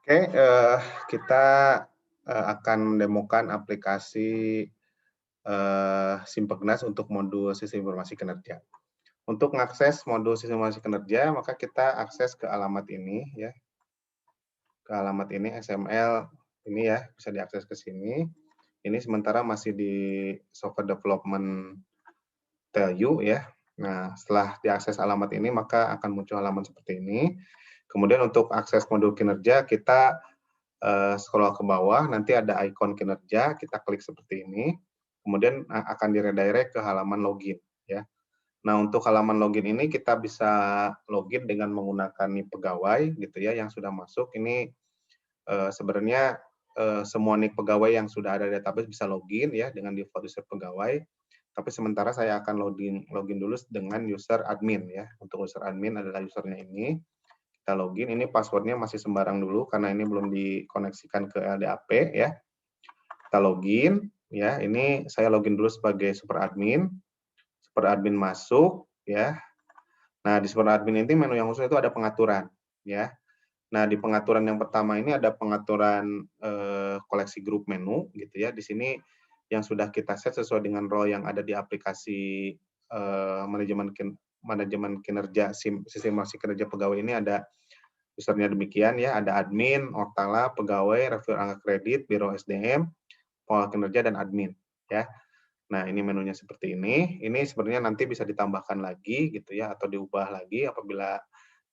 Oke, kita, akan mendemokan aplikasi, Simpegnas untuk modul sistem informasi kinerja. Untuk mengakses modul sistem informasi kinerja, maka kita akses ke alamat ini ya, ke alamat ini XML ini ya, bisa diakses ke sini. Ini sementara masih di software development TU ya. Nah, setelah diakses alamat ini, maka akan muncul halaman seperti ini. Kemudian untuk akses modul kinerja, kita scroll ke bawah, nanti ada ikon kinerja, kita klik seperti ini, kemudian akan di-redirect ke halaman login, ya. Nah, untuk halaman login ini kita bisa login dengan menggunakan nih pegawai gitu ya, yang sudah masuk. Ini, sebenarnya, semua nik pegawai yang sudah ada di database bisa login ya, dengan default user pegawai, tapi sementara saya akan login login dulu dengan user admin ya. Untuk user admin adalah usernya ini, kita login, ini passwordnya masih sembarang dulu karena ini belum dikoneksikan ke LDAP ya. Kita login, ya, ini saya login dulu sebagai super admin masuk, ya. Nah, di super admin ini menu yang khusus itu ada pengaturan, ya. Nah, di pengaturan yang pertama ini ada pengaturan koleksi grup menu, gitu ya. Di sini yang sudah kita set sesuai dengan role yang ada di aplikasi manajemen kinerja sistem informasi kinerja pegawai ini ada usernya demikian ya, ada admin, ortala, pegawai, review angka kredit, biro SDM, pengolah kinerja, dan admin ya. Nah, ini menunya seperti ini. Ini sebenarnya nanti bisa ditambahkan lagi gitu ya, atau diubah lagi apabila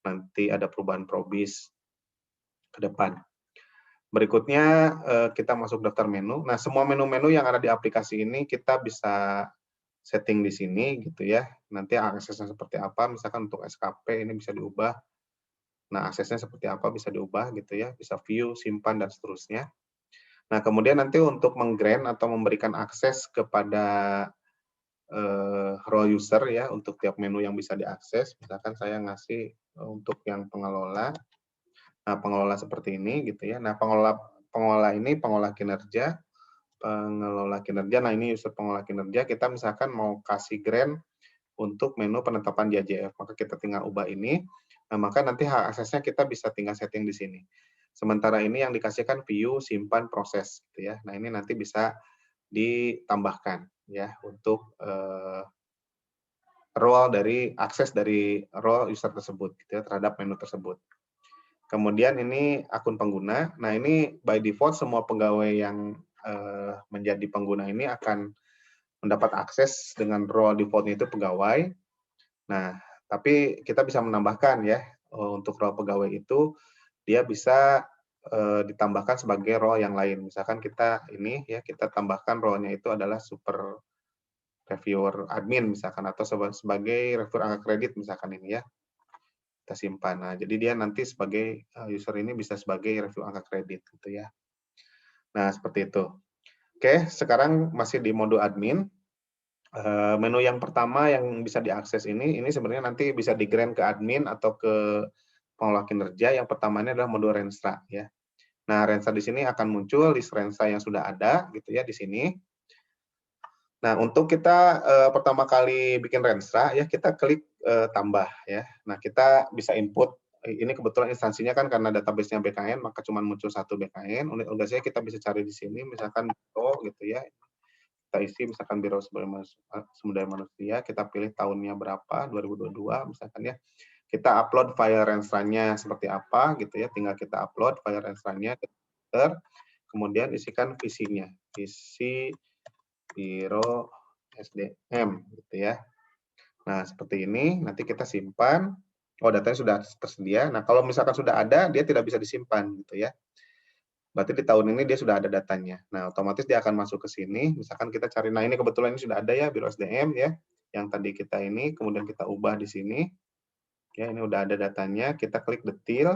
nanti ada perubahan probis ke depan. Berikutnya kita masuk daftar menu. Nah, semua menu-menu yang ada di aplikasi ini kita bisa setting di sini gitu ya. Nanti aksesnya seperti apa, misalkan untuk SKP ini bisa diubah. Nah, aksesnya seperti apa bisa diubah gitu ya, bisa view, simpan, dan seterusnya. Nah, kemudian nanti untuk menggrant atau memberikan akses kepada role user ya, untuk tiap menu yang bisa diakses, misalkan saya ngasih untuk yang pengelola. Nah, pengelola seperti ini gitu ya. Nah, pengelola pengelola ini pengelola kinerja, pengelola kinerja. Nah, ini user pengelola kinerja, kita misalkan mau kasih grant untuk menu penetapan di AJF, maka kita tinggal ubah ini. Nah, maka nanti hak aksesnya kita bisa tinggal setting di sini. Sementara ini yang dikasihkan view, simpan, proses gitu ya. Nah, ini nanti bisa ditambahkan ya untuk role dari akses dari role user tersebut gitu ya, terhadap menu tersebut. Kemudian ini akun pengguna. Nah, ini by default semua pegawai yang menjadi pengguna ini akan mendapat akses dengan role default-nya itu pegawai. Nah, tapi kita bisa menambahkan ya, untuk role pegawai itu dia bisa ditambahkan sebagai role yang lain. Misalkan kita ini ya, kita tambahkan role-nya itu adalah super reviewer admin misalkan, atau sebagai reviewer angka kredit misalkan ini ya, kita simpan. Nah, jadi dia nanti sebagai user ini bisa sebagai review angka kredit gitu ya. Nah, seperti itu. Oke, sekarang masih di mode admin. Menu yang pertama yang bisa diakses ini sebenarnya nanti bisa di-grant ke admin atau ke pengolah kinerja. Yang pertama ini adalah mode Renstra ya. Nah, Renstra di sini akan muncul list Renstra yang sudah ada gitu ya di sini. Nah, untuk kita pertama kali bikin Renstra ya, kita klik tambah ya. Nah, kita bisa input, ini kebetulan instansinya kan karena database-nya BKN, maka cuma muncul satu BKN. Unit organisasinya kita bisa cari di sini, misalkan biro gitu ya. Kita isi misalkan Biro Sumber Daya Manusia, kita pilih tahunnya berapa, 2022 misalkan ya. Kita upload file Renstra-nya seperti apa gitu ya, tinggal kita upload file Renstra-nya ke komputer, kemudian isikan visinya, visi Biro SDM gitu ya. Nah, seperti ini nanti kita simpan. Oh, datanya sudah tersedia. Nah, kalau misalkan sudah ada, dia tidak bisa disimpan gitu ya. Berarti di tahun ini dia sudah ada datanya. Nah, otomatis dia akan masuk ke sini. Misalkan kita cari, nah ini kebetulan ini sudah ada ya, Biro SDM ya, yang tadi kita ini, kemudian kita ubah di sini. Ya, ini udah ada datanya. Kita klik detail.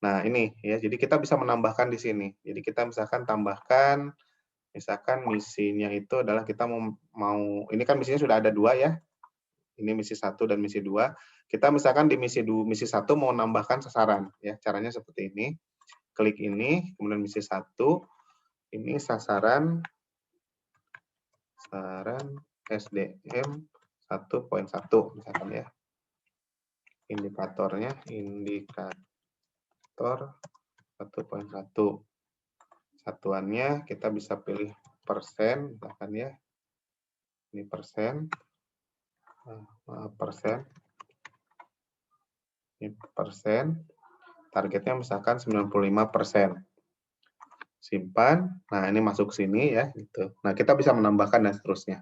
Nah, ini ya, jadi kita bisa menambahkan di sini. Jadi kita misalkan tambahkan, misalkan misinya itu adalah kita mau ini kan misinya sudah ada 2 ya. Ini misi 1 dan misi 2. Kita misalkan di misi 1 mau nambahkan sasaran ya. Caranya seperti ini. Klik ini, kemudian misi 1, ini sasaran SDM 1.1 misalkan ya. Indikator 1,1. Satuannya kita bisa pilih persen, misalkan ya. Ini persen. Persen. Ini persen. Targetnya misalkan 95%. Simpan. Nah, ini masuk sini ya, gitu. Nah, kita bisa menambahkan dan seterusnya.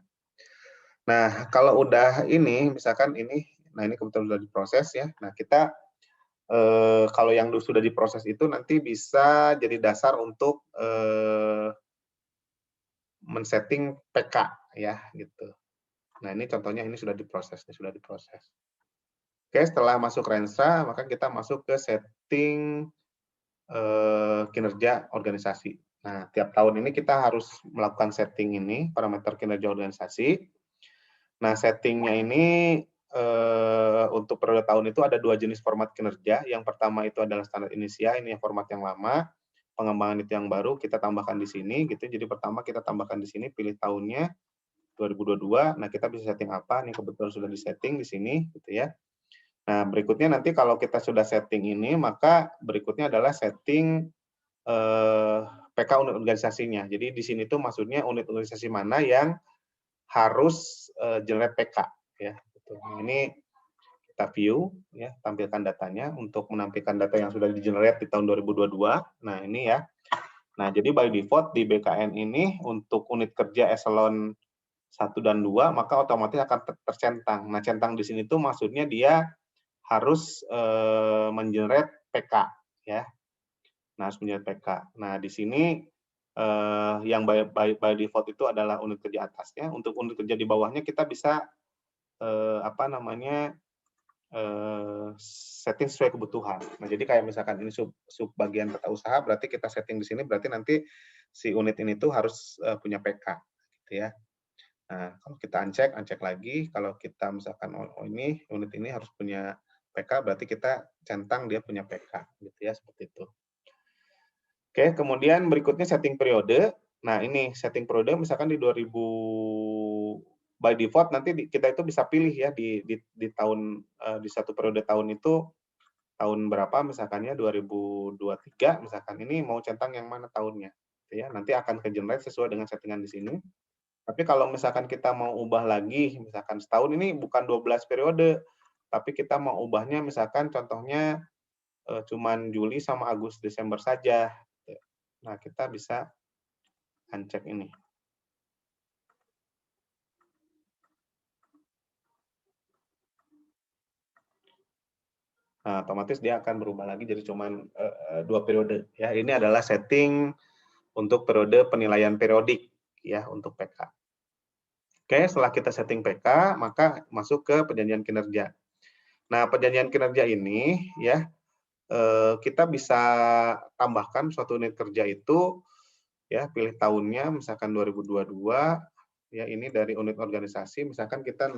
Nah, kalau udah ini, misalkan ini, nah ini kebetulan sudah diproses ya. Nah, kita kalau yang sudah diproses itu nanti bisa jadi dasar untuk men-setting PK ya, gitu. Nah, ini contohnya ini sudah diproses, ini sudah diproses. Oke, setelah masuk Renstra, maka kita masuk ke setting kinerja organisasi. Nah, tiap tahun ini kita harus melakukan setting ini, parameter kinerja organisasi. Nah, settingnya ini untuk periode tahun itu ada 2 jenis format kinerja. Yang pertama itu adalah standar Inisia, ini format yang lama. Pengembangan itu yang baru, kita tambahkan di sini. Gitu. Jadi pertama kita tambahkan di sini, pilih tahunnya 2022. Nah, kita bisa setting apa? Ini kebetulan sudah disetting di sini, gitu ya. Nah, berikutnya nanti kalau kita sudah setting ini, maka berikutnya adalah setting PK unit organisasinya. Jadi di sini tuh maksudnya unit organisasi mana yang harus generate PK ya. Gitu. Nah, ini kita view ya, tampilkan datanya untuk menampilkan data yang sudah di-generate di tahun 2022. Nah, ini ya. Nah, jadi by default di BKN ini untuk unit kerja eselon 1 dan 2 maka otomatis akan tercentang. Nah, centang di sini tuh maksudnya dia harus mengenerate PK ya. Nah, harus mengenerate PK. Nah, di sini yang by default itu adalah unit kerja atasnya. Untuk unit kerja di bawahnya kita bisa setting sesuai kebutuhan. Nah, jadi kayak misalkan ini sub bagian tata usaha, berarti kita setting di sini, berarti nanti si unit ini tuh harus punya PK, gitu ya. Nah, kalau kita uncek lagi, kalau kita misalkan ini unit ini harus punya PK, berarti kita centang dia punya PK, gitu ya, seperti itu. Oke, kemudian berikutnya setting periode. Nah, ini setting periode misalkan di 2000 by default nanti kita itu bisa pilih ya di tahun di satu periode tahun itu tahun berapa misalkannya 2023 misalkan ini mau centang yang mana tahunnya gitu ya. Nanti akan ke-generate sesuai dengan settingan di sini. Tapi kalau misalkan kita mau ubah lagi misalkan setahun ini bukan 12 periode tapi kita mau ubahnya misalkan contohnya cuman Juli sama Agustus Desember saja. Nah, kita bisa uncek ini. Nah, otomatis dia akan berubah lagi jadi cuman 2 periode ya. Ini adalah setting untuk periode penilaian periodik ya untuk PK. Oke, setelah kita setting PK, maka masuk ke perjanjian kinerja. Nah, perjanjian kinerja ini ya kita bisa tambahkan suatu unit kerja itu ya, pilih tahunnya misalkan 2022 ya, ini dari unit organisasi misalkan kita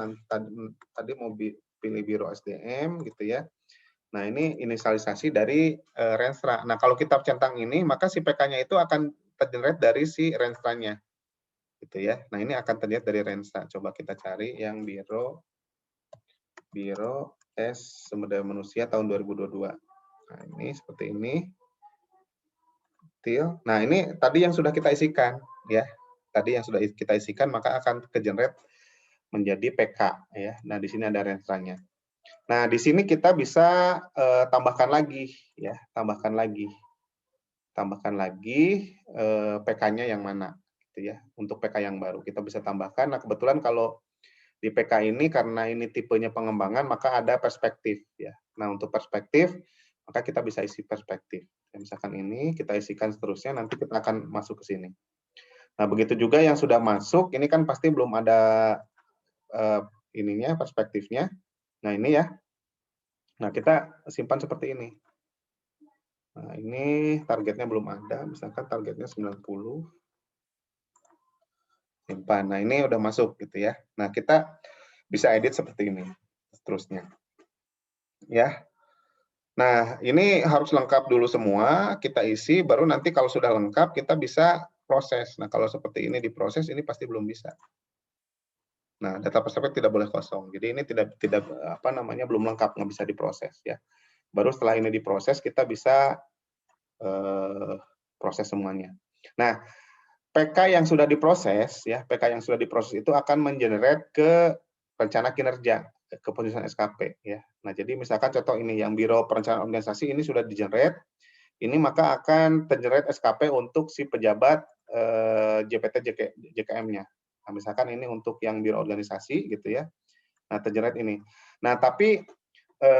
tadi mau pilih biro SDM gitu ya. Nah, ini inisialisasi dari Renstra. Nah, kalau kita centang ini, maka si PK-nya itu akan tergenerate dari si Renstra-nya. Gitu ya. Nah, ini akan terlihat dari Renstra. Coba kita cari yang Biro S Sumber Daya Manusia tahun 2022. Nah, ini seperti ini. Nah, ini tadi yang sudah kita isikan ya. Tadi yang sudah kita isikan maka akan ke-generate menjadi PK ya. Nah, di sini ada Renstra-nya. Nah, di sini kita bisa tambahkan lagi ya, tambahkan lagi PK-nya yang mana gitu ya. Untuk PK yang baru kita bisa tambahkan. Nah, kebetulan kalau di PK ini karena ini tipenya pengembangan maka ada perspektif ya. Nah, untuk perspektif maka kita bisa isi perspektif. Ya, misalkan ini kita isikan seterusnya nanti kita akan masuk ke sini. Nah, begitu juga yang sudah masuk ini kan pasti belum ada ininya perspektifnya. Nah, ini ya. Nah, kita simpan seperti ini. Nah, ini targetnya belum ada, misalkan targetnya 90. Simpan. Nah, ini udah masuk gitu ya. Nah, kita bisa edit seperti ini seterusnya. Ya. Nah, ini harus lengkap dulu semua, kita isi baru nanti kalau sudah lengkap kita bisa proses. Nah, kalau seperti ini diproses ini pasti belum bisa. Nah, data perspektif tidak boleh kosong. Jadi ini tidak belum lengkap, nggak bisa diproses ya. Baru setelah ini diproses kita bisa proses semuanya. Nah, PK yang sudah diproses, ya, PK yang sudah diproses itu akan mengenerate ke rencana kinerja, ke penyusunan SKP, ya. Nah, jadi misalkan contoh ini, yang Biro Perencanaan Organisasi ini sudah di-generate, ini maka akan tergenerate SKP untuk si pejabat JPT JKM-nya. Nah, misalkan ini untuk yang Biro Organisasi, gitu ya. Nah, tergenerate ini. Nah, tapi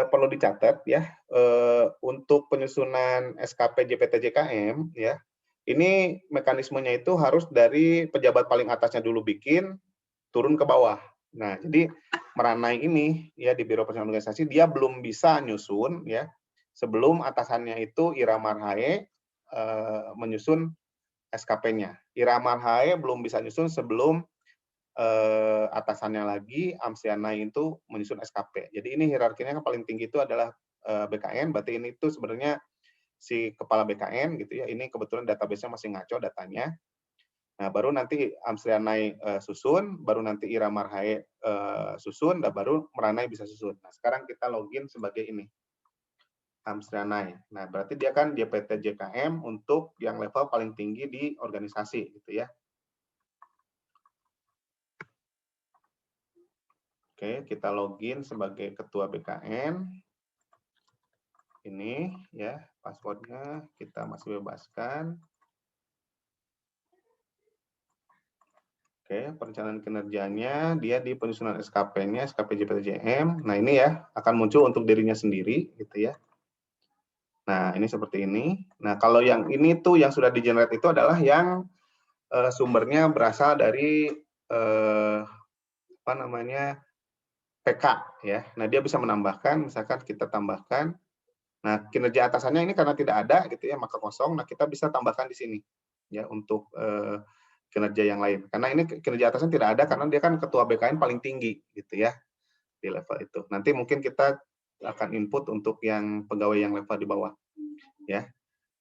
perlu dicatat ya, untuk penyusunan SKP JPT JKM, ya, ini mekanismenya itu harus dari pejabat paling atasnya dulu bikin, turun ke bawah. Nah, jadi Meranai ini ya di Biro Perencanaan Organisasi dia belum bisa nyusun ya sebelum atasannya itu Ira Marhae menyusun SKP-nya. Ira Marhae belum bisa nyusun sebelum atasannya lagi Amsiana itu menyusun SKP. Jadi ini hierarkinya yang paling tinggi itu adalah BKN, berarti ini itu sebenarnya si kepala BKN gitu ya. Ini kebetulan database-nya masih ngaco datanya. Nah, baru nanti Amsrianai susun, baru nanti Ira Marhae susun, dan baru Meranai bisa susun. Nah, sekarang kita login sebagai ini, Amsrianai. Nah, berarti dia kan JPT JKM untuk yang level paling tinggi di organisasi gitu ya. Oke, kita login sebagai ketua BKN. Ini ya, passwordnya kita masih bebaskan. Oke, perencanaan kinerjanya, dia di penyusunan SKP-nya, SKP JPTJM. Nah, ini ya, akan muncul untuk dirinya sendiri, gitu ya. Nah, ini seperti ini. Nah, kalau yang ini tuh, yang sudah di-generate itu adalah yang sumbernya berasal dari, apa namanya, PK, ya. Nah, dia bisa menambahkan, misalkan kita tambahkan, nah, kinerja atasannya ini karena tidak ada, gitu ya, maka kosong, nah kita bisa tambahkan di sini, ya, untuk kinerja yang lain. Karena ini kinerja atasan tidak ada karena dia kan ketua BKN paling tinggi gitu ya di level itu. Nanti mungkin kita akan input untuk yang pegawai yang level di bawah ya.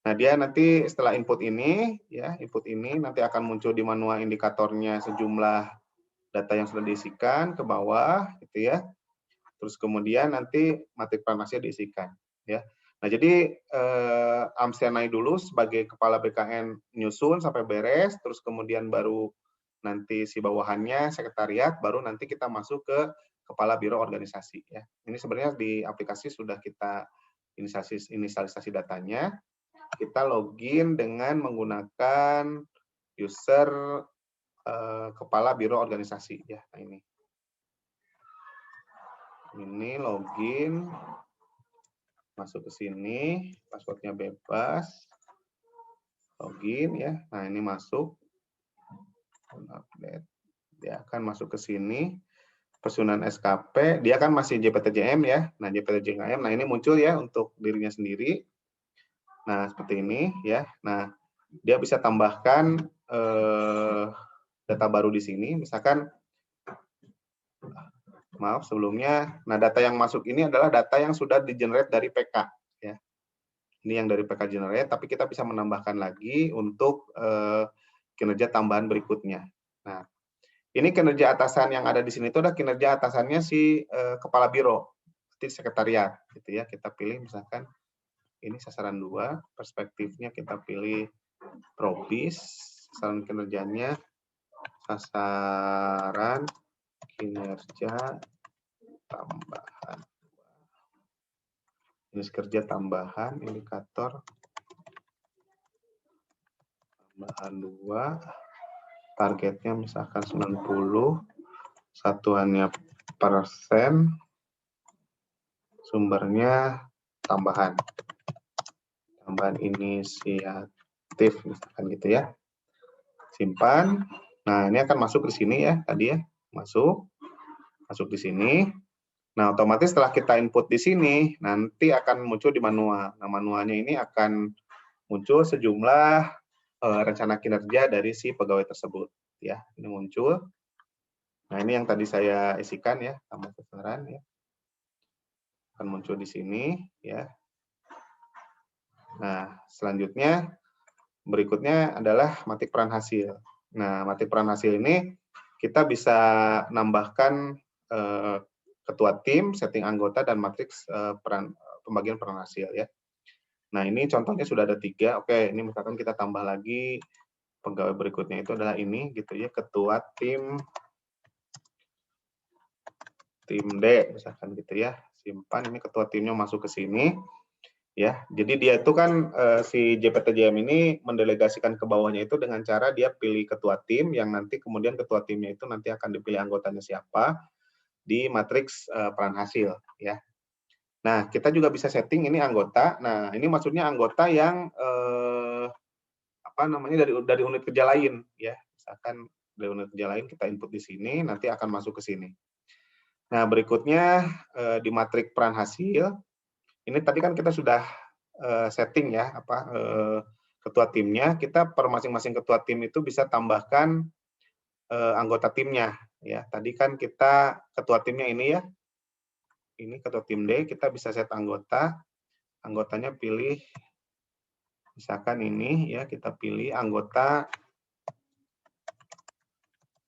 Nah, dia nanti setelah input ini ya, input ini nanti akan muncul di manual indikatornya sejumlah data yang sudah diisikan ke bawah gitu ya. Terus kemudian nanti matrik pranasya diisikan ya. Nah, jadi Amsianai dulu sebagai kepala BKN nyusun sampai beres, terus kemudian baru nanti si bawahannya sekretariat, baru nanti kita masuk ke kepala biro organisasi ya. Ini sebenarnya di aplikasi sudah kita inisialisasi datanya. Kita login dengan menggunakan user kepala biro organisasi ya. Nah, ini login, masuk ke sini, passwordnya bebas, login ya. Nah, ini masuk, update, dia akan masuk ke sini, penyusunan SKP, dia kan masih JPTJM ya. Nah, JPTJM, nah ini muncul ya untuk dirinya sendiri. Nah, seperti ini ya. Nah, dia bisa tambahkan data baru di sini, misalkan, maaf sebelumnya, nah data yang masuk ini adalah data yang sudah di-generate dari PK ya. Ini yang dari PK generate, tapi kita bisa menambahkan lagi untuk kinerja tambahan berikutnya. Nah, ini kinerja atasan yang ada di sini itu adalah kinerja atasannya si kepala biro, seperti sekretariat, gitu ya. Kita pilih misalkan ini sasaran 2, perspektifnya kita pilih propis, sasaran kinerjanya sasaran kinerja tambahan. Ini kerja tambahan, indikator tambahan 2, targetnya misalkan 90, satuannya persen, sumbernya tambahan inisiatif misalkan gitu ya. Simpan. Nah, ini akan masuk di sini ya tadi ya, masuk di sini. Nah, otomatis setelah kita input di sini, nanti akan muncul di manual. Nah, manualnya ini akan muncul sejumlah rencana kinerja dari si pegawai tersebut. Ya, ini muncul. Nah, ini yang tadi saya isikan ya, tambah sasaran ya. Akan muncul di sini ya. Nah, selanjutnya berikutnya adalah matik peran hasil. Nah, matik peran hasil ini kita bisa nambahkan ketua tim, setting anggota, dan matriks pembagian peran hasil ya. Nah, ini contohnya sudah ada 3. Oke, ini misalkan kita tambah lagi pegawai berikutnya itu adalah ini gitu ya, ketua tim D misalkan gitu ya. Simpan, ini ketua timnya masuk ke sini ya. Jadi dia itu kan si JPTJM ini mendelegasikan ke bawahnya itu dengan cara dia pilih ketua tim yang nanti kemudian ketua timnya itu nanti akan dipilih anggotanya siapa di matriks peran hasil ya. Nah, kita juga bisa setting ini anggota. Nah, ini maksudnya anggota yang apa namanya dari unit kerja lain ya. Misalkan dari unit kerja lain kita input di sini, nanti akan masuk ke sini. Nah, berikutnya di matriks peran hasil, ini tadi kan kita sudah setting ya ketua timnya. Kita per masing-masing ketua tim itu bisa tambahkan anggota timnya ya. Tadi kan kita ketua timnya ini ya. Ini ketua tim D, kita bisa set anggota. Anggotanya pilih misalkan ini ya, kita pilih anggota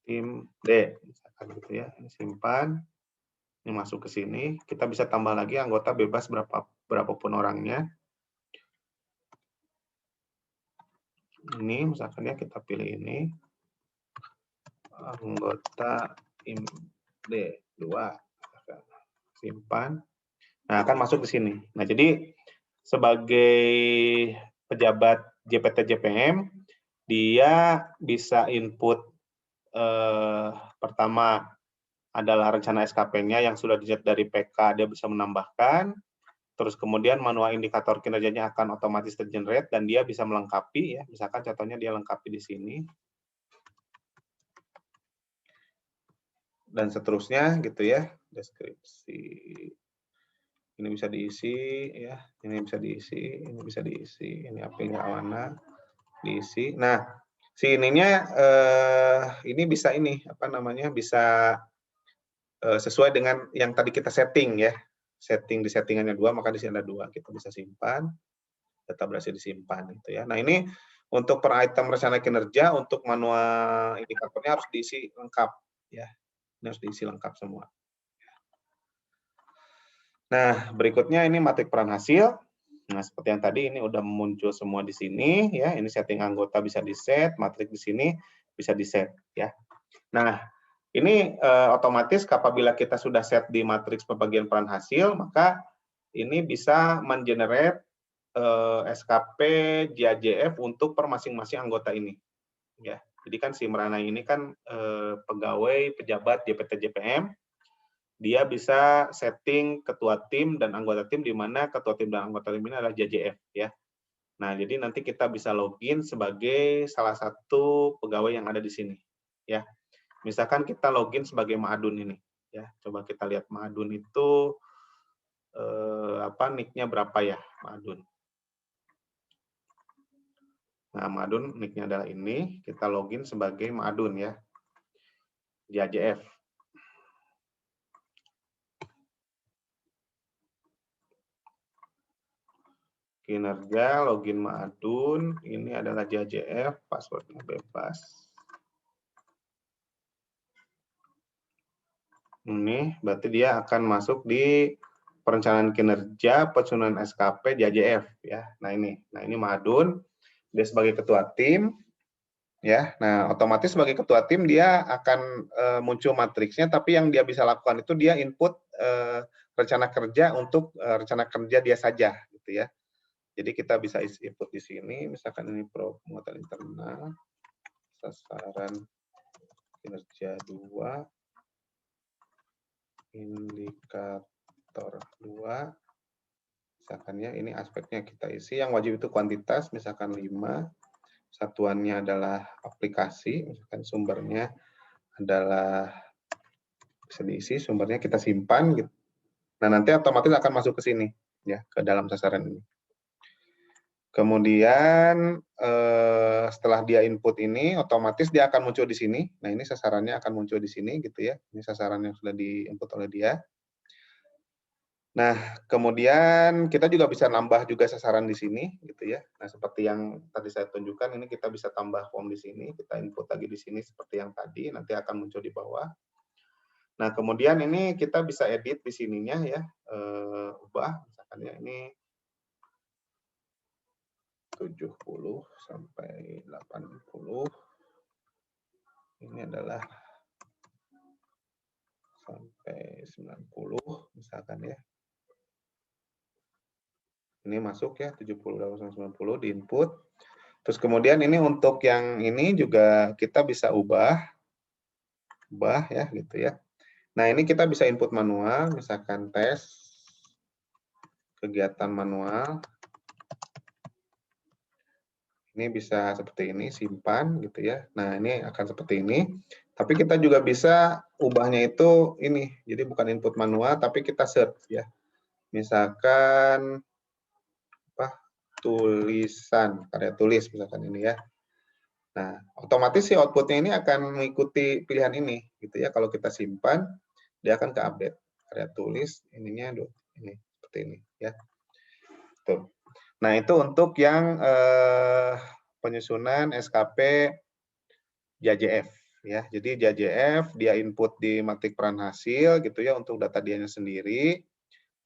tim D misalkan gitu ya. Ini simpan. Ini masuk ke sini, kita bisa tambah lagi anggota bebas berapapun orangnya. Ini misalkan ya, kita pilih ini. Anggota tim D2. Simpan. Nah, akan masuk ke sini. Nah, jadi sebagai pejabat JPT-JPM, dia bisa input pertama adalah rencana SKP-nya yang sudah dilihat dari PK, dia bisa menambahkan. Terus kemudian manual indikator kinerjanya akan otomatis tergenerate dan dia bisa melengkapi ya. Misalkan contohnya dia lengkapi di sini. Dan seterusnya gitu ya. Deskripsi. Ini bisa diisi ya, ini bisa diisi, ini bisa diisi, ini apa warna diisi. Nah, si ininya ini bisa ini apa namanya? Bisa sesuai dengan yang tadi kita setting ya. Setting di settingannya 2, maka di sini ada 2. Kita bisa simpan. Data berhasil disimpan gitu ya. Nah, ini untuk per item rencana kinerja untuk manual indikatornya harus diisi lengkap ya. Ini harus diisi lengkap semua. Nah, berikutnya ini matriks peran hasil. Nah, seperti yang tadi ini udah muncul semua di sini ya. Ini setting anggota bisa di-set, matriks di sini bisa di-set ya. Nah, ini otomatis apabila kita sudah set di matriks pembagian peran hasil, maka ini bisa mengenerate SKP JAJF untuk per masing-masing anggota ini ya. Jadi kan si Meranai ini kan pegawai pejabat JPT-JPM, dia bisa setting ketua tim dan anggota tim di mana ketua tim dan anggota tim ini adalah JJF ya. Nah, jadi nanti kita bisa login sebagai salah satu pegawai yang ada di sini ya. Misalkan kita login sebagai Ma'adun ini ya. Coba kita lihat Ma'adun itu nick-nya berapa ya Ma'adun. Nah, Ma'adun nick-nya adalah ini, kita login sebagai Ma'adun ya. Di AJF. Kinerja, login Ma'adun, ini adalah JJF, passwordnya bebas. Ini berarti dia akan masuk di perencanaan kinerja penyusunan SKP JJF ya. Nah ini Ma'adun, dia sebagai ketua tim ya. Nah, otomatis sebagai ketua tim dia akan muncul matriksnya, tapi yang dia bisa lakukan itu dia input rencana kerja untuk rencana kerja dia saja gitu ya. Jadi kita bisa input di sini, misalkan ini penguatan internal, sasaran kinerja 2, indikator 2, misalkan ya ini aspeknya kita isi, yang wajib itu kuantitas, misalkan 5, satuannya adalah aplikasi, misalkan sumbernya adalah bisa diisi, sumbernya kita simpan gitu. Nah, nanti otomatis akan masuk ke sini ya, ke dalam sasaran ini. Kemudian setelah dia input ini, otomatis dia akan muncul di sini. Nah, ini sasarannya akan muncul di sini gitu ya. Ini sasaran yang sudah diinput oleh dia. Nah, kemudian kita juga bisa nambah juga sasaran di sini gitu ya. Nah, seperti yang tadi saya tunjukkan, ini kita bisa tambah form di sini, kita input lagi di sini seperti yang tadi, nanti akan muncul di bawah. Nah, kemudian ini kita bisa edit di sininya ya, ubah misalkan ya ini 70 sampai 80. Ini adalah sampai 90 misalkan ya. Ini masuk ya 70 sampai 90 di input. Terus kemudian ini untuk yang ini juga kita bisa ubah ya gitu ya. Nah, ini kita bisa input manual, misalkan tes kegiatan manual. Ini bisa seperti ini, simpan gitu ya. Nah, ini akan seperti ini. Tapi kita juga bisa ubahnya itu ini. Jadi bukan input manual, tapi kita search ya. Misalkan apa? Tulisan, karya tulis misalkan ini ya. Nah, otomatis si outputnya ini akan mengikuti pilihan ini gitu ya. Kalau kita simpan, dia akan ke update. Karya tulis ininya ini seperti ini ya. Tuh. Nah, itu untuk yang penyusunan SKP JJF ya. Jadi JJF dia input di matik peran hasil gitu ya untuk data dianya sendiri.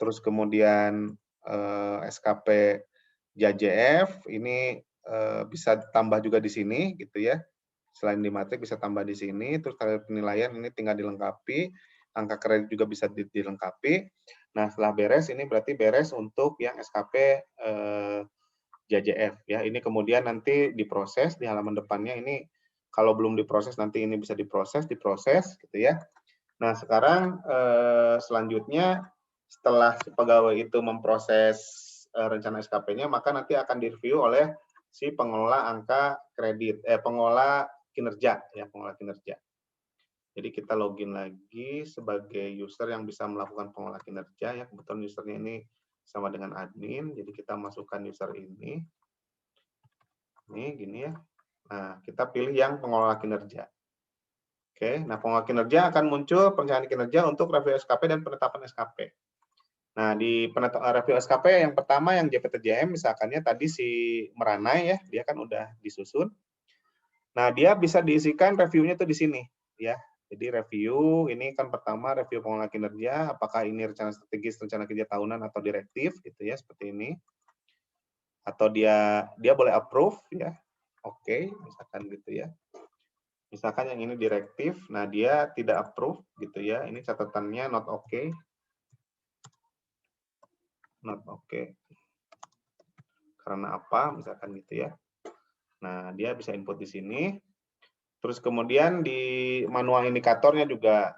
Terus kemudian SKP JJF ini bisa tambah juga di sini gitu ya. Selain di matrik bisa tambah di sini. Terus kalau penilaian ini tinggal dilengkapi. Angka kredit juga bisa dilengkapi. Nah, setelah beres ini berarti beres untuk yang SKP JJF ya. Ini kemudian nanti diproses di halaman depannya ini kalau belum diproses nanti ini bisa diproses gitu ya. Nah, sekarang selanjutnya setelah si pegawai itu memproses rencana SKP-nya maka nanti akan direview oleh si pengelola angka kredit pengelola kinerja ya, pengelola kinerja. Jadi kita login lagi sebagai user yang bisa melakukan pengelola kinerja ya. Kebetulan usernya ini sama dengan admin, jadi kita masukkan user ini. Ini gini ya. Nah, kita pilih yang pengelola kinerja. Oke, nah pengelola kinerja akan muncul perencanaan kinerja untuk review SKP dan penetapan SKP. Nah, di review SKP yang pertama yang JPTJM misalkannya tadi si Meranai ya, dia kan udah disusun. Nah, dia bisa diisikan reviewnya tuh di sini ya. Jadi review ini kan pertama review pengelola kinerja, apakah ini rencana strategis, rencana kerja tahunan atau direktif gitu ya, seperti ini. Atau dia boleh approve ya. Oke, misalkan gitu ya. Misalkan yang ini direktif, nah dia tidak approve gitu ya. Ini catatannya not okay. Not okay. Karena apa? Misalkan gitu ya. Nah, dia bisa input di sini. Terus kemudian di manual indikatornya juga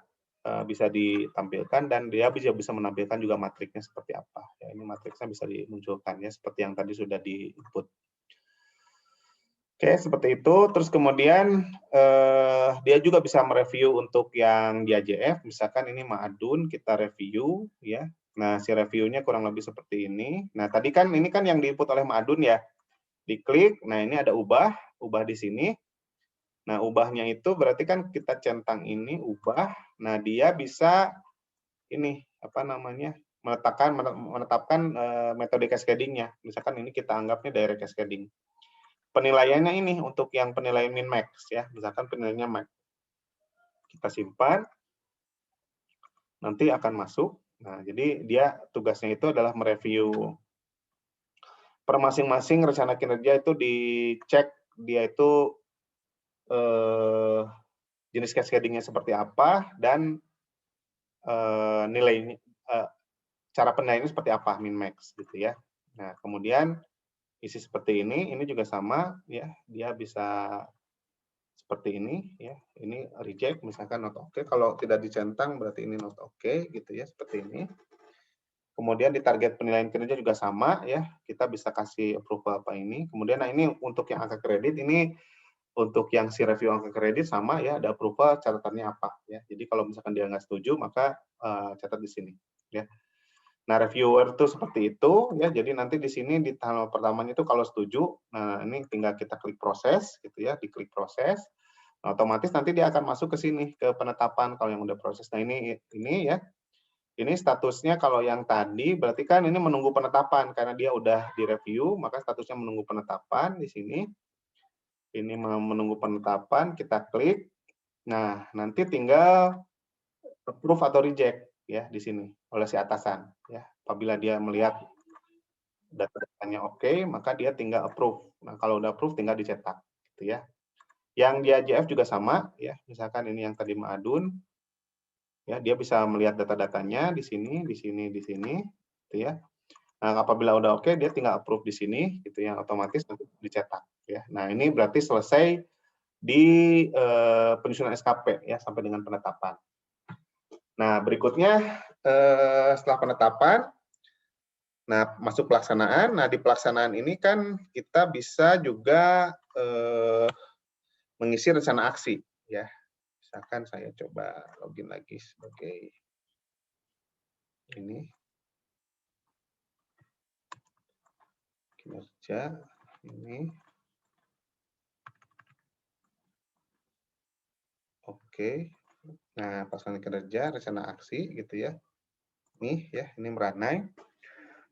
bisa ditampilkan dan dia bisa menampilkan juga matriknya seperti apa. Ya, ini matriksnya bisa dimunculkan ya seperti yang tadi sudah di input. Oke, seperti itu. Terus kemudian dia juga bisa mereview untuk yang di AJF, misalkan ini Ma'adun, kita review ya. Nah, si reviewnya kurang lebih seperti ini. Nah, tadi kan ini kan yang diinput oleh Ma'adun ya. Diklik, nah ini ada ubah di sini. Nah, ubahnya itu berarti kan kita centang ini ubah. Nah, dia bisa ini apa namanya? menetapkan metode cascading-nya. Misalkan ini kita anggapnya direct cascading. Penilaiannya ini untuk yang penilaian min max ya, misalkan penilaiannya max. Kita simpan. Nanti akan masuk. Nah, jadi dia tugasnya itu adalah mereview per masing-masing rencana kinerja itu dicek dia itu jenis cascading-nya seperti apa dan nilai cara penilaiannya seperti apa min max gitu ya. Nah, kemudian isi seperti ini juga sama ya, dia bisa seperti ini ya. Ini reject misalkan not okay, kalau tidak dicentang berarti ini not okay gitu ya, seperti ini. Kemudian di target penilaian kinerja juga sama ya, kita bisa kasih approval apa ini. Kemudian nah ini untuk yang angka kredit ini untuk yang si review angka kredit sama ya, ada approval catatannya apa ya. Jadi kalau misalkan dia nggak setuju maka catat di sini ya. Nah, reviewer itu seperti itu ya. Jadi nanti di sini di tahap pertamanya itu kalau setuju, nah ini tinggal kita klik proses gitu ya, diklik proses. Nah, otomatis nanti dia akan masuk ke sini ke penetapan kalau yang udah proses. Nah, ini ya. Ini statusnya kalau yang tadi berarti kan ini menunggu penetapan karena dia udah direview, maka statusnya menunggu penetapan di sini. Ini menunggu penetapan, kita klik. Nah, nanti tinggal approve atau reject ya di sini oleh si atasan ya. Apabila dia melihat data Hanya oke, maka dia tinggal approve. Nah, kalau udah approve tinggal dicetak, gitu ya. Yang di AJF juga sama, ya. Misalkan ini yang tadi Ma'adun, ya, dia bisa melihat data-datanya di sini, di sini, di sini, gitu ya. Nah, apabila udah oke, dia tinggal approve di sini, gitu ya, otomatis nanti dicetak, ya. Nah, ini berarti selesai di penyusunan SKP, ya, sampai dengan penetapan. Nah, berikutnya setelah penetapan, nah, masuk pelaksanaan. Nah, di pelaksanaan ini kan kita bisa juga mengisi rencana aksi, ya. Misalkan saya coba login lagi sebagai ini kinerja ini. Oke. Nah, pelaksanaan kinerja, rencana aksi gitu ya. Nih ya, ini Meranai.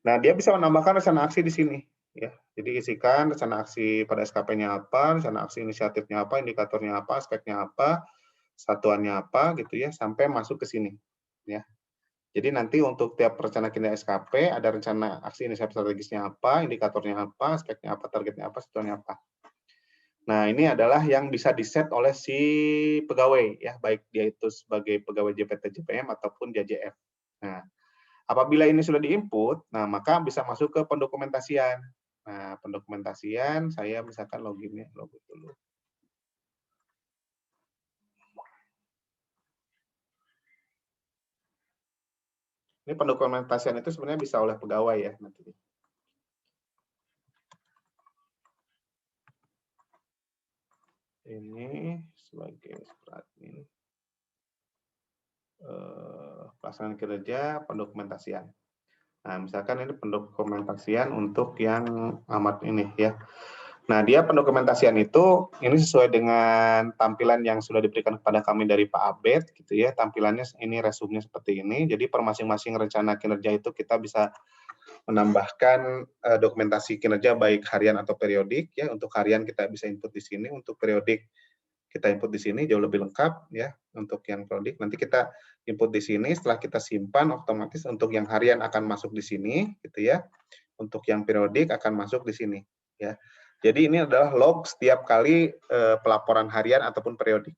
Nah, dia bisa menambahkan rencana aksi di sini ya. Jadi isikan rencana aksi pada SKP-nya apa, rencana aksi inisiatifnya apa, indikatornya apa, aspeknya apa, satuannya apa gitu ya, sampai masuk ke sini ya. Jadi nanti untuk tiap rencana kinerja SKP ada rencana aksi inisiatif strategisnya apa, indikatornya apa, aspeknya apa, targetnya apa, satuannya apa. Nah, ini adalah yang bisa di-set oleh si pegawai ya, baik dia itu sebagai pegawai JPT JPM ataupun JJF. Nah, apabila ini sudah di-input, nah maka bisa masuk ke pendokumentasian. Nah, pendokumentasian saya misalkan login dulu. Ini pendokumentasian itu sebenarnya bisa oleh pegawai ya nanti. Ini sebagai admin. Pelaksanaan kinerja pendokumentasian. Nah, misalkan ini pendokumentasian untuk yang amat ini ya. Nah, dia pendokumentasian itu ini sesuai dengan tampilan yang sudah diberikan kepada kami dari Pak Abed gitu ya. Tampilannya ini resumenya seperti ini. Jadi per masing-masing rencana kinerja itu kita bisa menambahkan dokumentasi kinerja baik harian atau periodik ya. Untuk harian kita bisa input di sini, untuk periodik kita input di sini jauh lebih lengkap ya. Untuk yang periodik nanti kita input di sini, setelah kita simpan otomatis untuk yang harian akan masuk di sini gitu ya. Untuk yang periodik akan masuk di sini ya. Jadi ini adalah log setiap kali pelaporan harian ataupun periodik.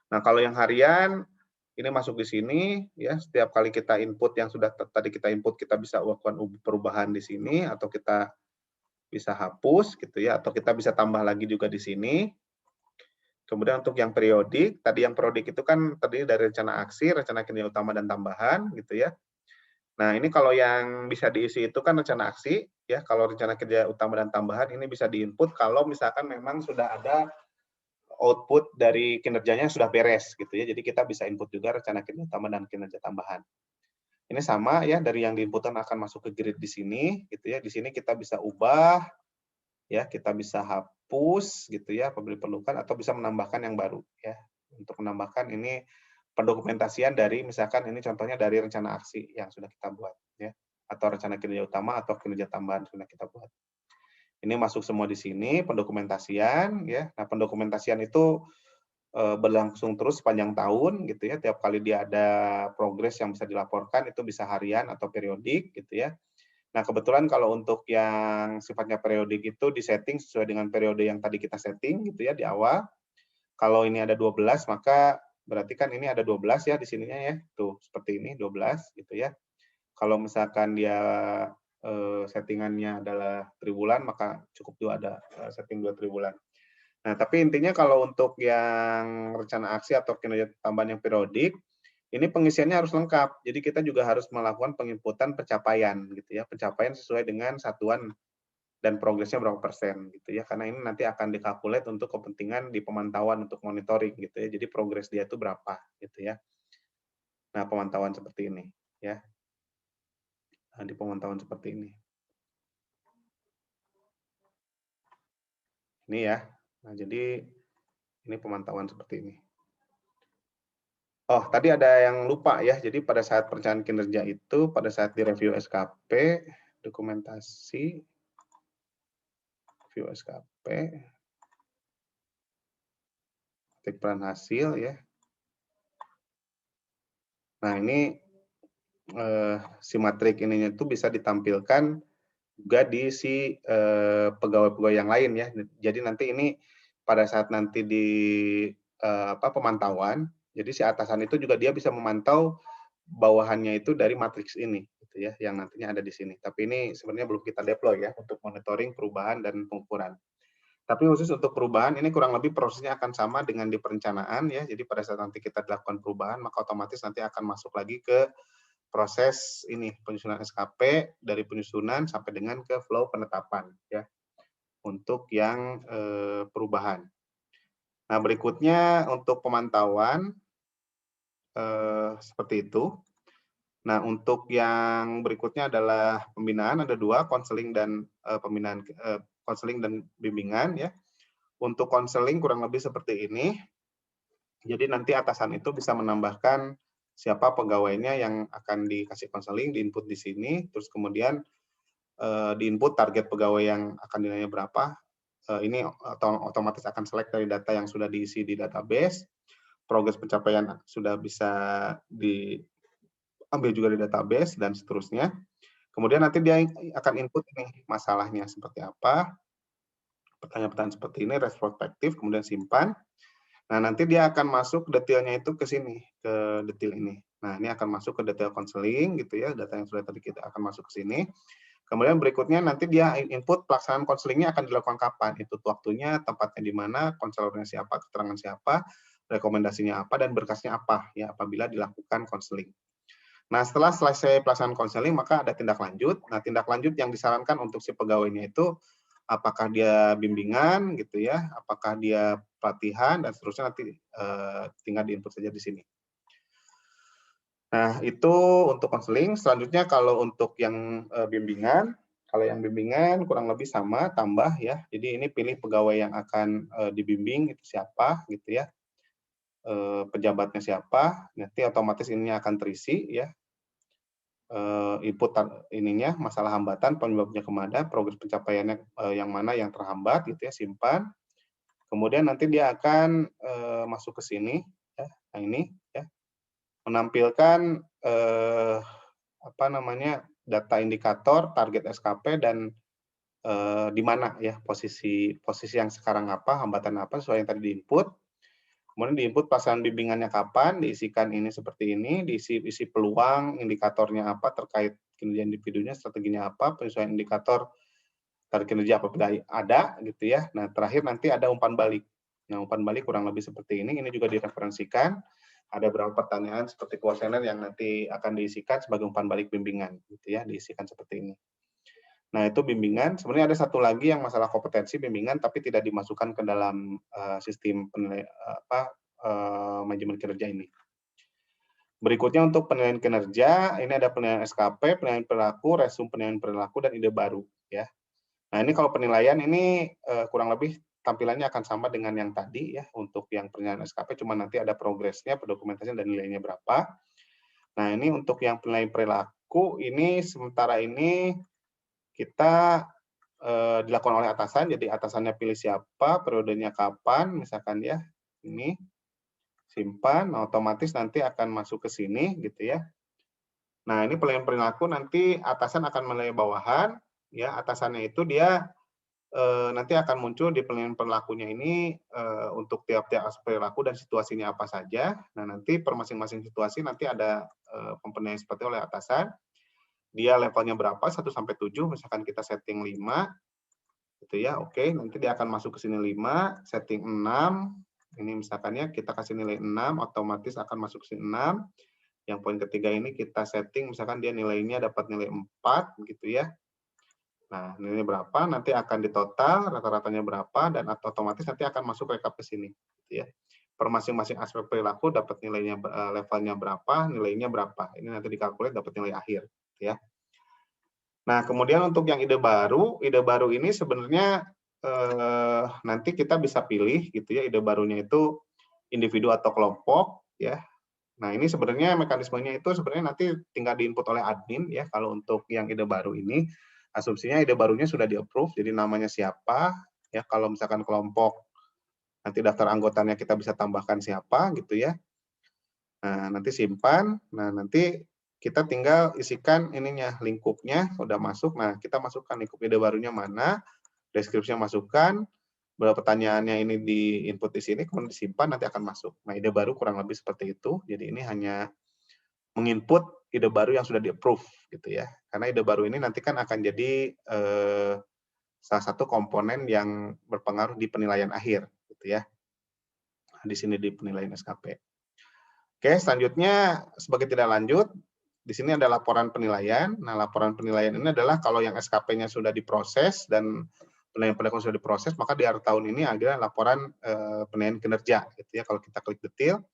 Nah, kalau yang harian ini masuk di sini ya, setiap kali kita input yang sudah tadi kita input kita bisa lakukan perubahan di sini atau kita bisa hapus gitu ya, atau kita bisa tambah lagi juga di sini. Kemudian untuk yang periodik, tadi yang periodik itu kan terdiri dari rencana aksi, rencana kinerja utama dan tambahan gitu ya. Nah, ini kalau yang bisa diisi itu kan rencana aksi ya. Kalau rencana kerja utama dan tambahan ini bisa diinput kalau misalkan memang sudah ada output dari kinerjanya sudah beres gitu ya. Jadi kita bisa input juga rencana kinerja utama dan kinerja tambahan. Ini sama ya, dari yang diinputkan akan masuk ke grid di sini gitu ya. Di sini kita bisa ubah ya, kita bisa hapus gitu ya apabila diperlukan atau bisa menambahkan yang baru ya. Untuk menambahkan ini pendokumentasian dari misalkan ini contohnya dari rencana aksi yang sudah kita buat ya, atau rencana kinerja utama atau kinerja tambahan sudah kita buat. Ini masuk semua di sini pendokumentasian ya. Nah, pendokumentasian itu berlangsung terus sepanjang tahun gitu ya. Tiap kali dia ada progres yang bisa dilaporkan itu bisa harian atau periodik gitu ya. Nah, kebetulan kalau untuk yang sifatnya periodik itu disetting sesuai dengan periode yang tadi kita setting gitu ya di awal. Kalau ini ada 12 maka berarti kan ini ada 12 ya di sininya ya. Tuh, seperti ini 12 gitu ya. Kalau misalkan dia settingannya adalah triwulan maka cukup juga ada setting 2 triwulan. Nah, tapi intinya kalau untuk yang rencana aksi atau kinerja tambahan yang periodik, ini pengisiannya harus lengkap. Jadi kita juga harus melakukan penginputan pencapaian gitu ya. Pencapaian sesuai dengan satuan dan progresnya berapa persen gitu ya. Karena ini nanti akan dikalkulate untuk kepentingan di pemantauan untuk monitoring gitu ya. Jadi progres dia itu berapa gitu ya. Nah, pemantauan seperti ini ya. Nah, di pemantauan seperti ini. Ini ya. Nah, jadi ini pemantauan seperti ini. Oh, tadi ada yang lupa ya. Jadi pada saat perencanaan kinerja itu, pada saat di review SKP, dokumentasi, review SKP, ketik peran hasil ya. Nah, ini si matrik ininya itu bisa ditampilkan juga di si pegawai-pegawai yang lain ya. Jadi nanti ini pada saat nanti di pemantauan, jadi si atasan itu juga dia bisa memantau bawahannya itu dari matriks ini, gitu ya, yang nantinya ada di sini. Tapi ini sebenarnya belum kita deploy ya untuk monitoring perubahan dan pengukuran. Tapi khusus untuk perubahan ini kurang lebih prosesnya akan sama dengan di perencanaan ya. Jadi pada saat nanti kita lakukan perubahan, maka otomatis nanti akan masuk lagi ke proses ini penyusunan SKP, dari penyusunan sampai dengan ke flow penetapan ya untuk yang perubahan. Nah, berikutnya untuk pemantauan seperti itu. Nah, untuk yang berikutnya adalah pembinaan, ada 2, konseling dan pembinaan, konseling dan bimbingan ya. Untuk konseling kurang lebih seperti ini. Jadi nanti atasan itu bisa menambahkan siapa pegawainya yang akan dikasih konseling, diinput di sini, terus kemudian diinput target pegawai yang akan dinilainya berapa. Ini otomatis akan select dari data yang sudah diisi di database. Progres pencapaian sudah bisa diambil juga di database dan seterusnya. Kemudian nanti dia akan input ini masalahnya seperti apa, pertanyaan-pertanyaan seperti ini, retrospektif, kemudian simpan. Nah, nanti dia akan masuk detailnya itu ke sini, ke detail ini. Nah, ini akan masuk ke detail konseling gitu ya, data yang sudah tadi kita akan masuk ke sini. Kemudian berikutnya nanti dia input pelaksanaan konselingnya akan dilakukan kapan, itu waktunya, tempatnya di mana, konselornya siapa, keterangan siapa, rekomendasinya apa, dan berkasnya apa ya apabila dilakukan konseling. Nah, setelah selesai pelaksanaan konseling, maka ada tindak lanjut. Nah, tindak lanjut yang disarankan untuk si pegawainya itu, apakah dia bimbingan gitu ya, apakah dia pelatihan, dan seterusnya nanti tinggal diinput saja di sini. Nah, itu untuk konseling. Selanjutnya kalau untuk yang bimbingan, kalau yang bimbingan kurang lebih sama, tambah ya. Jadi ini pilih pegawai yang akan dibimbing, itu siapa gitu ya. Pejabatnya siapa, nanti otomatis ini akan terisi ya. Input ininya, masalah hambatan, penyebabnya kemana, progres pencapaiannya yang mana yang terhambat gitu ya, simpan. Kemudian nanti dia akan masuk ke sini ya. Nah, ini ya. Menampilkan data indikator, target SKP dan di mana ya posisi yang sekarang apa, hambatan apa sesuai yang tadi diinput. Kemudian diinput pelaksanaan bimbingannya kapan, diisikan ini seperti ini, isi peluang, indikatornya apa terkait kinerja individunya, strateginya apa, penyesuaian indikator target kinerja apabila ada gitu ya. Nah, terakhir nanti ada umpan balik. Nah, umpan balik kurang lebih seperti ini juga direferensikan. Ada beberapa pertanyaan seperti kuesioner yang nanti akan diisikan sebagai umpan balik bimbingan gitu ya, diisikan seperti ini. Nah, itu bimbingan. Sebenarnya ada satu lagi yang masalah kompetensi bimbingan, tapi tidak dimasukkan ke dalam sistem manajemen kinerja ini. Berikutnya untuk penilaian kinerja, ini ada penilaian SKP, penilaian perilaku, resume penilaian perilaku, dan ide baru. Ya. Nah, ini kalau penilaian ini kurang lebih tampilannya akan sama dengan yang tadi ya, untuk yang penilaian SKP, cuma nanti ada progresnya, pendokumentasian, dan nilainya berapa. Nah, ini untuk yang penilaian perilaku, ini sementara ini kita dilakukan oleh atasan, jadi atasannya pilih siapa, periodenya kapan, misalkan ya, ini, simpan, nah, otomatis nanti akan masuk ke sini, gitu ya. Nah, ini penilaian perilaku nanti atasan akan menilai bawahan, ya, atasannya itu dia nanti akan muncul di penilaian perilakunya ini untuk tiap-tiap aspek perilaku dan situasinya apa saja. Nah, nanti per masing-masing situasi nanti ada penilaian seperti oleh atasan. Dia levelnya berapa, 1 sampai 7, misalkan kita setting 5, gitu ya, oke, nanti dia akan masuk ke sini 5, setting 6, ini misalkan ya, kita kasih nilai 6, otomatis akan masuk ke sini 6, yang poin ketiga ini kita setting, misalkan dia nilainya dapat nilai 4, gitu ya, nah, nilainya berapa, nanti akan ditotal, rata-ratanya berapa, dan otomatis nanti akan masuk rekap ke sini, gitu ya. Per masing-masing aspek perilaku dapat nilainya levelnya berapa, nilainya berapa, ini nanti dikalkulit dapat nilai akhir, gitu ya. Nah, kemudian untuk yang ide baru ini sebenarnya nanti kita bisa pilih gitu ya, ide barunya itu individu atau kelompok ya. Nah, ini sebenarnya mekanismenya itu sebenarnya nanti tinggal diinput oleh admin ya, kalau untuk yang ide baru ini. Asumsinya ide barunya sudah di-approve, jadi namanya siapa, ya kalau misalkan kelompok, nanti daftar anggotanya kita bisa tambahkan siapa gitu ya. Nah, nanti simpan, nah nanti kita tinggal isikan ininya, lingkupnya udah masuk. Nah, kita masukkan lingkup ide barunya mana, deskripsinya masukkan, berapa pertanyaannya ini di-input di sini, kemudian disimpan, nanti akan masuk. Nah, ide baru kurang lebih seperti itu. Jadi ini hanya menginput ide baru yang sudah di-approve gitu ya. Karena ide baru ini nanti kan akan jadi salah satu komponen yang berpengaruh di penilaian akhir gitu ya. Di sini di penilaian SKP. Oke, selanjutnya sebagai tidak lanjut, di sini ada laporan penilaian. Nah, laporan penilaian ini adalah kalau yang SKP-nya sudah diproses dan penilaian sudah diproses, maka di akhir tahun ini ada laporan penilaian kinerja gitu ya. Kalau kita klik detail,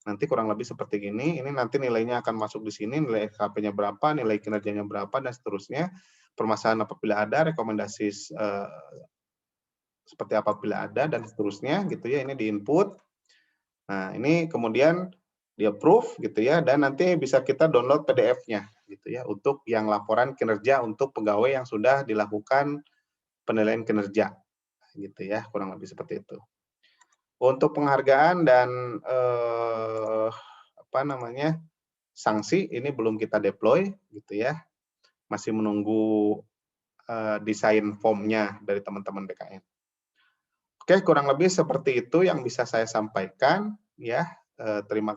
nanti kurang lebih seperti ini. Ini nanti nilainya akan masuk di sini, nilai SKP-nya berapa, nilai kinerjanya berapa, dan seterusnya. Permasalahan apabila ada, rekomendasi seperti apabila ada, dan seterusnya gitu ya. Ini di-input. Nah, ini kemudian di-approve gitu ya, dan nanti bisa kita download PDF-nya gitu ya, untuk yang laporan kinerja untuk pegawai yang sudah dilakukan penilaian kinerja gitu ya, kurang lebih seperti itu. Untuk penghargaan dan sanksi ini belum kita deploy gitu ya, masih menunggu desain formnya dari teman-teman BKN. Oke, kurang lebih seperti itu yang bisa saya sampaikan ya. Terima kasih.